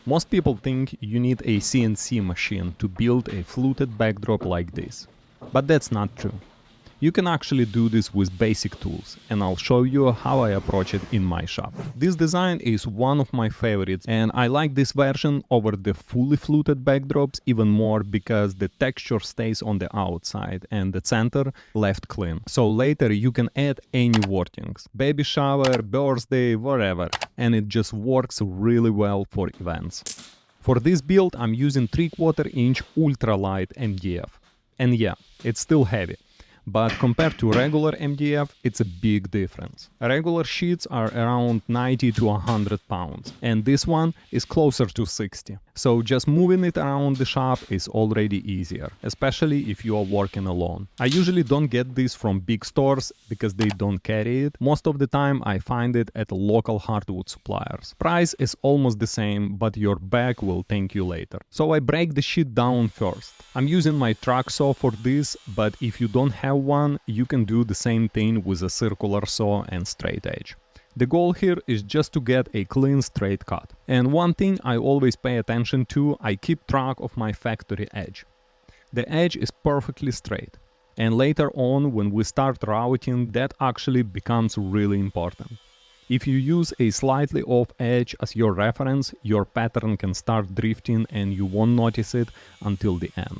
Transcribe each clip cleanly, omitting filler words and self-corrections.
Most people think you need a CNC machine to build a fluted backdrop like this. But that's not true. You can actually do this with basic tools, and I'll show you how I approach it in my shop. This design is one of my favorites, and I like this version over the fully fluted backdrops even more because the texture stays on the outside and the center left clean. So later you can add any wordings, baby shower, birthday, whatever, and it just works really well for events. For this build I'm using 3/4 inch ultralight MDF. And yeah, it's still heavy. But compared to regular MDF, it's a big difference. Regular sheets are around 90 to 100 pounds, and this one is closer to 60. So just moving it around the shop is already easier, especially if you are working alone. I usually don't get this from big stores because they don't carry it. Most of the time I find it at local hardwood suppliers. Price is almost the same, but your bag will thank you later. So I break the sheet down first. I'm using my track saw for this, but if you don't have one, you can do the same thing with a circular saw and straight edge. The goal here is just to get a clean straight cut. And one thing I always pay attention to, I keep track of my factory edge. The edge is perfectly straight. And later on, when we start routing, that actually becomes really important. If you use a slightly off edge as your reference, your pattern can start drifting and you won't notice it until the end.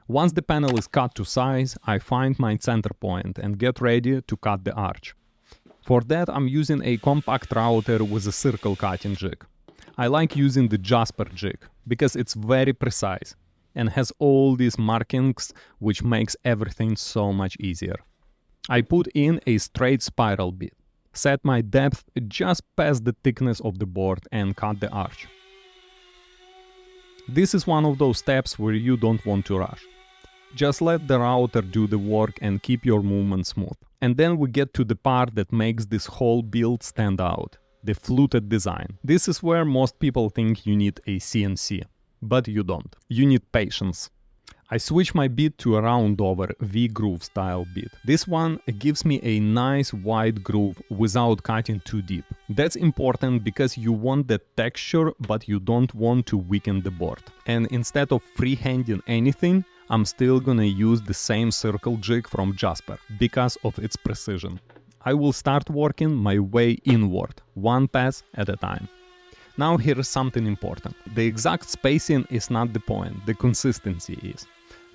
Once the panel is cut to size, I find my center point and get ready to cut the arch. For that I'm using a compact router with a circle cutting jig. I like using the Jasper jig because it's very precise and has all these markings which makes everything so much easier. I put in a straight spiral bit, set my depth just past the thickness of the board and cut the arch. This is one of those steps where you don't want to rush. Just let the router do the work and keep your movement smooth. And then we get to the part that makes this whole build stand out, the fluted design. This is where most people think you need a CNC, but you don't. You need patience. I switch my bit to a round over V-groove style bit. This one gives me a nice wide groove without cutting too deep. That's important because you want that texture, but you don't want to weaken the board. And instead of freehanding anything, I'm still gonna use the same circle jig from Jasper because of its precision. I will start working my way inward, one pass at a time. Now here is something important. The exact spacing is not the point, the consistency is.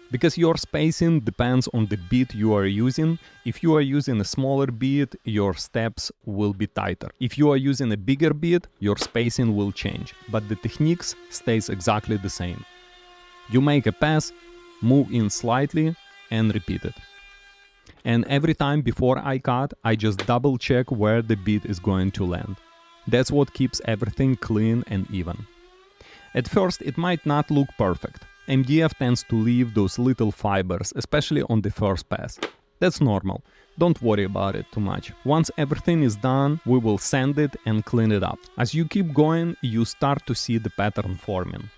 Because your spacing depends on the bit you are using. If you are using a smaller bit, your steps will be tighter. If you are using a bigger bit, your spacing will change, but the techniques stays exactly the same. You make a pass, move in slightly and repeat it. And every time before I cut, I just double check where the bit is going to land. That's what keeps everything clean and even. At first it might not look perfect. MDF tends to leave those little fibers, especially on the first pass. That's normal. Don't worry about it too much. Once everything is done, we will sand it and clean it up. As you keep going, you start to see the pattern forming.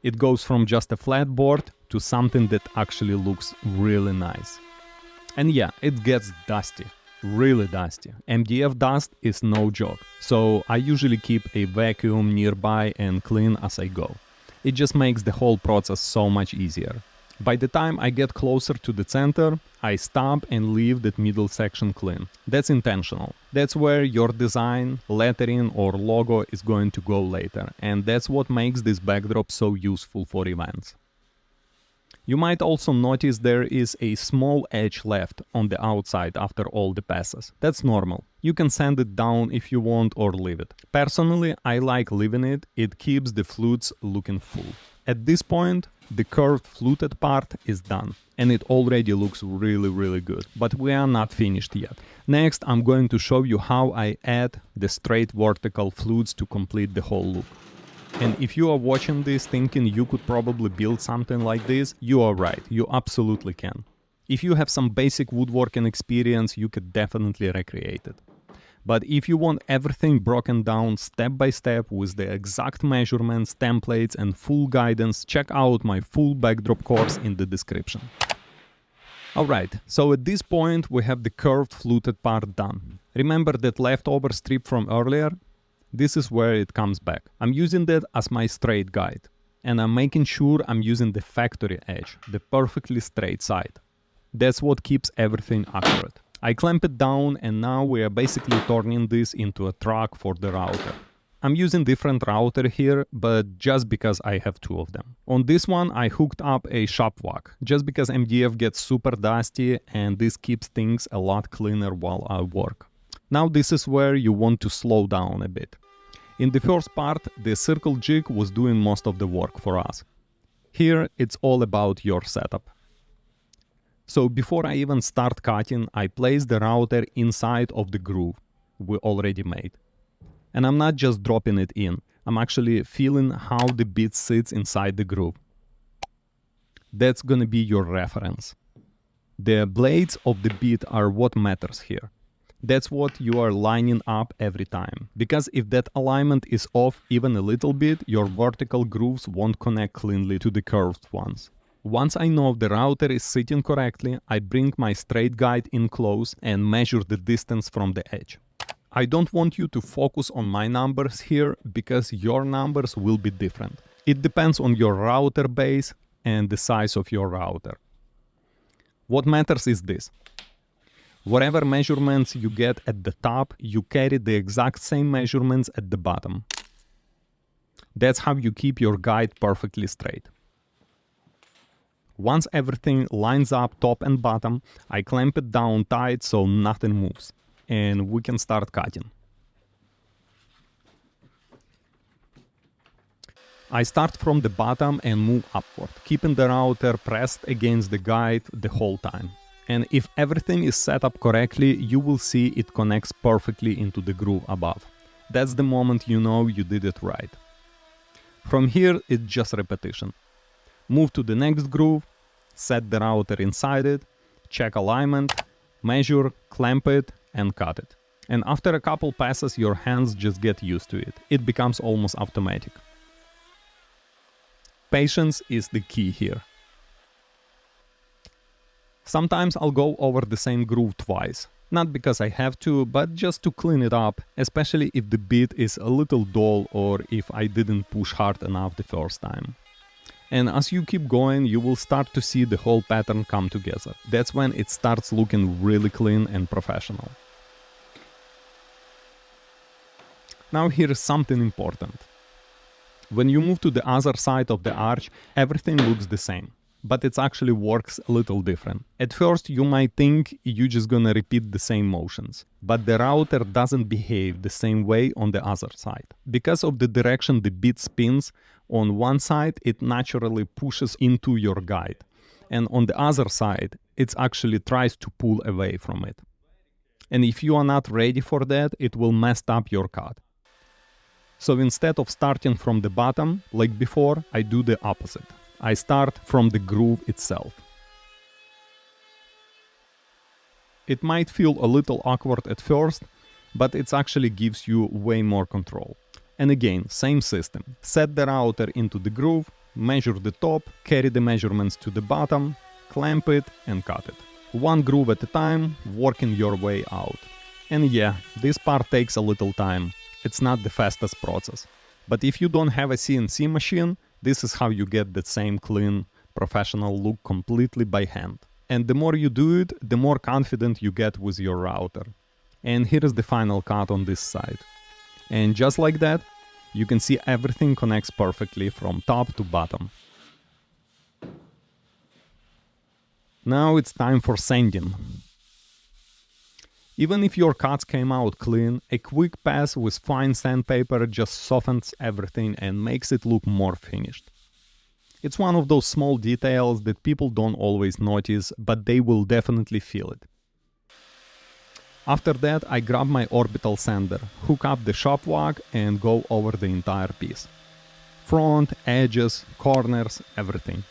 It goes from just a flat board to something that actually looks really nice. And yeah, it gets dusty, really dusty. MDF dust is no joke, so I usually keep a vacuum nearby and clean as I go. It just makes the whole process so much easier. By the time I get closer to the center, I stop and leave that middle section clean. That's intentional. That's where your design, lettering or logo is going to go later, and that's what makes this backdrop so useful for events. You might also notice there is a small edge left on the outside after all the passes. That's normal. You can sand it down if you want or leave it. Personally, I like leaving it. It keeps the flutes looking full. At this point, the curved fluted part is done. And it already looks really good. But we are not finished yet. Next, I'm going to show you how I add the straight vertical flutes to complete the whole look. And if you are watching this thinking you could probably build something like this, you are right, you absolutely can. If you have some basic woodworking experience, you could definitely recreate it. But if you want everything broken down step by step with the exact measurements, templates and full guidance, check out my full backdrop course in the description. Alright, so at this point we have the curved fluted part done. Remember that leftover strip from earlier? This is where it comes back. I'm using that as my straight guide, and I'm making sure I'm using the factory edge, the perfectly straight side. That's what keeps everything accurate. I clamp it down, and now we are basically turning this into a track for the router. I'm using different router here, but just because I have two of them. On this one I hooked up a shop vac, just because MDF gets super dusty and this keeps things a lot cleaner while I work. Now this is where you want to slow down a bit. In the first part, the circle jig was doing most of the work for us. Here it's all about your setup. So before I even start cutting, I place the router inside of the groove we already made. And I'm not just dropping it in, I'm actually feeling how the bit sits inside the groove. That's gonna be your reference. The blades of the bit are what matters here. That's what you are lining up every time. Because if that alignment is off even a little bit, your vertical grooves won't connect cleanly to the curved ones. Once I know the router is sitting correctly, I bring my straight guide in close and measure the distance from the edge. I don't want you to focus on my numbers here because your numbers will be different. It depends on your router base and the size of your router. What matters is this. Whatever measurements you get at the top, you carry the exact same measurements at the bottom. That's how you keep your guide perfectly straight. Once everything lines up top and bottom, I clamp it down tight so nothing moves. And we can start cutting. I start from the bottom and move upward, keeping the router pressed against the guide the whole time. And if everything is set up correctly, you will see it connects perfectly into the groove above. That's the moment you know you did it right. From here, it's just repetition. Move to the next groove, set the router inside it, check alignment, measure, clamp it, and cut it. And after a couple passes, your hands just get used to it. It becomes almost automatic. Patience is the key here. Sometimes I'll go over the same groove twice. Not because I have to, but just to clean it up, especially if the bit is a little dull or if I didn't push hard enough the first time. And as you keep going, you will start to see the whole pattern come together. That's when it starts looking really clean and professional. Now here is something important. When you move to the other side of the arch, everything looks the same. But it actually works a little different. At first you might think you're just gonna repeat the same motions. But the router doesn't behave the same way on the other side. Because of the direction the bit spins, on one side it naturally pushes into your guide. And on the other side, it actually tries to pull away from it. And if you are not ready for that, it will mess up your cut. So instead of starting from the bottom, like before, I do the opposite. I start from the groove itself. It might feel a little awkward at first, but it actually gives you way more control. And again, same system. Set the router into the groove, measure the top, carry the measurements to the bottom, clamp it and cut it. One groove at a time, working your way out. And yeah, this part takes a little time. It's not the fastest process. But if you don't have a CNC machine, this is how you get that same clean, professional look completely by hand. And the more you do it, the more confident you get with your router. And here is the final cut on this side. And just like that, you can see everything connects perfectly from top to bottom. Now it's time for sanding. Even if your cuts came out clean, a quick pass with fine sandpaper just softens everything and makes it look more finished. It's one of those small details that people don't always notice, but they will definitely feel it. After that, I grab my orbital sander, hook up the shop vac and go over the entire piece. Front, edges, corners, everything.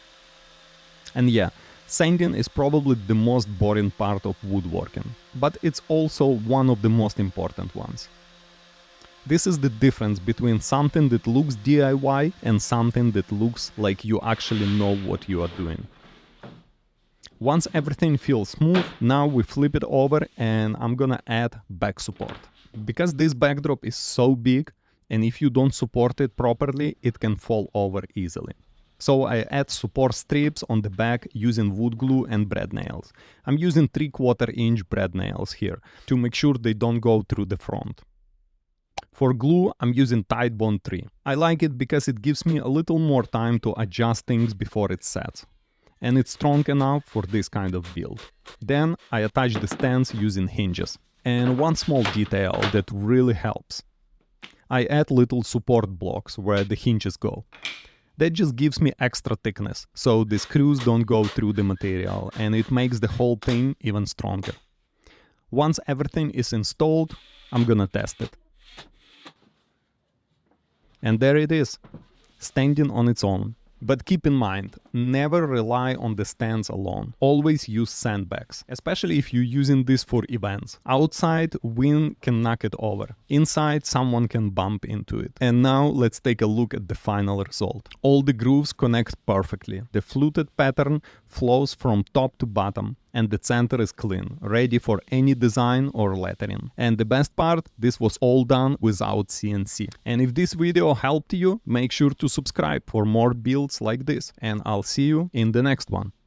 And yeah, sanding is probably the most boring part of woodworking, but it's also one of the most important ones. This is the difference between something that looks DIY and something that looks like you actually know what you are doing. Once everything feels smooth, now we flip it over and I'm gonna add back support. Because this backdrop is so big, and if you don't support it properly, it can fall over easily. So I add support strips on the back using wood glue and brad nails. I'm using 3/4 inch brad nails here to make sure they don't go through the front. For glue, I'm using Titebond 3. I like it because it gives me a little more time to adjust things before it sets. And it's strong enough for this kind of build. Then I attach the stands using hinges. And one small detail that really helps. I add little support blocks where the hinges go. That just gives me extra thickness, so the screws don't go through the material, and it makes the whole thing even stronger. Once everything is installed, I'm gonna test it. And there it is, standing on its own. But keep in mind, never rely on the stands alone. Always use sandbags, especially if you're using this for events. Outside, wind can knock it over. Inside, someone can bump into it. And now let's take a look at the final result. All the grooves connect perfectly. The fluted pattern flows from top to bottom, and the center is clean, ready for any design or lettering. And the best part, this was all done without CNC. And if this video helped you, make sure to subscribe for more builds like this, and I'll see you in the next one.